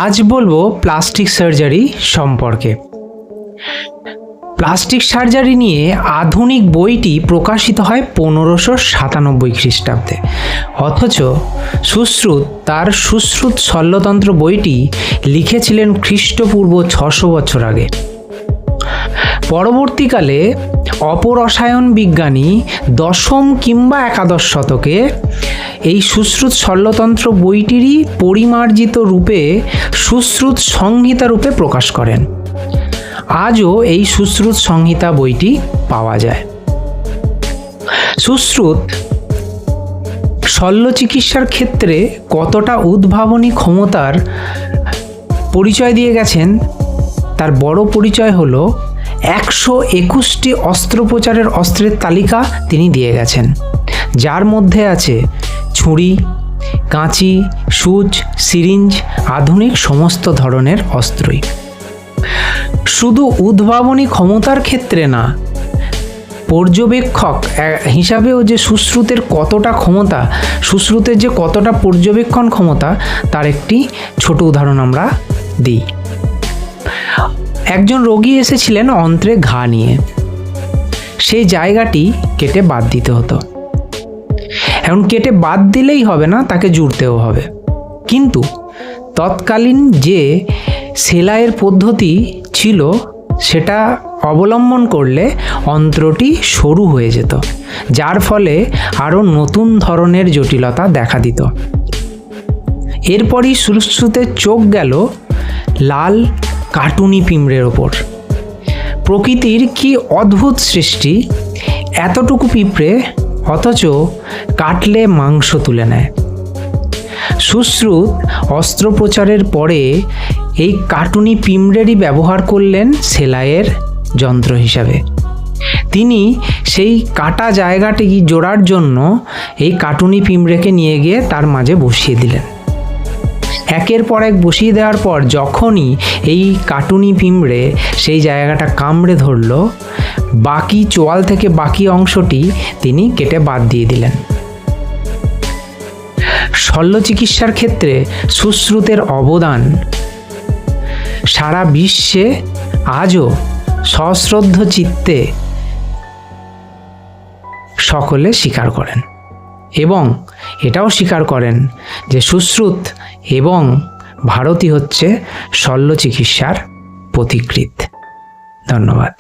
আজ বলবো plastic surgery সম্পর্কে। প্লাস্টিক সার্জারি নিয়ে আধুনিক বইটি প্রকাশিত হয় 1597 খ্রিস্টাব্দে, অথচ সুশ্রুত তার সুশ্রুত শল্যতন্ত্র বইটি লিখেছিলেন খ্রিস্টপূর্ব 600 বছর আগে। পরবর্তীকালে অপরসায়ন বিজ্ঞানী দশম কিংবা একাদশ শতকে এই সুশ্রুত শল্যতন্ত্র বইটিরই পরিমার্জিত রূপে সুশ্রুত সংহিতা রূপে প্রকাশ করেন। আজও এই সুশ্রুত সংহিতা বইটি পাওয়া যায়। সুশ্রুত শল্য চিকিৎসার ক্ষেত্রে কতটা উদ্ভাবনী ক্ষমতার পরিচয় দিয়ে গেছেন, তার বড় পরিচয় হলো 121টি অস্ত্রোপচারের অস্ত্রের তালিকা তিনি দিয়ে গেছেন, যার মধ্যে আছে ছুরি, কাঁচি, সুচ, সিরিঞ্জ, আধুনিক সমস্ত ধরনের অস্ত্রই। শুধু উদ্ভাবনী ক্ষমতার ক্ষেত্রে না, পর্যবেক্ষক হিসাবেও যে সুশ্রুতের কতটা ক্ষমতা, সুশ্রুতের যে কতটা পর্যবেক্ষণ ক্ষমতা, তার একটি ছোট উদাহরণ আমরা দিই। একজন রোগী এসেছিলেন অন্ত্রে ঘা নিয়ে, সেই জায়গাটি কেটে বাদ দিতে হতো। এখন কেটে বাদ দিলেই হবে না, তাকে জুড়তেও হবে। কিন্তু তৎকালীন যে সেলাইয়ের পদ্ধতি ছিল সেটা অবলম্বন করলে অন্ত্রটি সরু হয়ে যেত, যার ফলে আরও নতুন ধরনের জটিলতা দেখা দিত। এরপরই সুশ্রুতের চোখ গেল লাল কাটুনি পিঁমড়ের ওপর। প্রকৃতির কি অদ্ভুত সৃষ্টি, এতটুকু পিঁপড়ে অথচ কাটলে মাংস তুলে নেয়। সুশ্রুত অস্ত্রোপচারের পরে এই কাটুনি পিঁমড়েরই ব্যবহার করলেন সেলাইয়ের যন্ত্র হিসাবে। তিনি সেই কাটা জায়গাটি জোড়ার জন্য এই কাটুনি পিঁমড়েকে নিয়ে গিয়ে তার মাঝে বসিয়ে দিলেন। একের পর এক বসিয়ে দেওয়ার পর যখনই এই কাটুনি পিঁমড়ে সেই জায়গাটা কামড়ে ধরল, বাকি চোয়াল থেকে বাকি অংশটি তিনি কেটে বাদ দিয়ে দিলেন। শল্য চিকিৎসার ক্ষেত্রে সুশ্রুতের অবদান সারা বিশ্বে আজও সশ্রদ্ধ চিত্তে সকলে স্বীকার করেন, এবং এটাও স্বীকার করেন যে সুশ্রুত এবং ভারতই হচ্ছে শল্য চিকিৎসার পথিকৃৎ। ধন্যবাদ।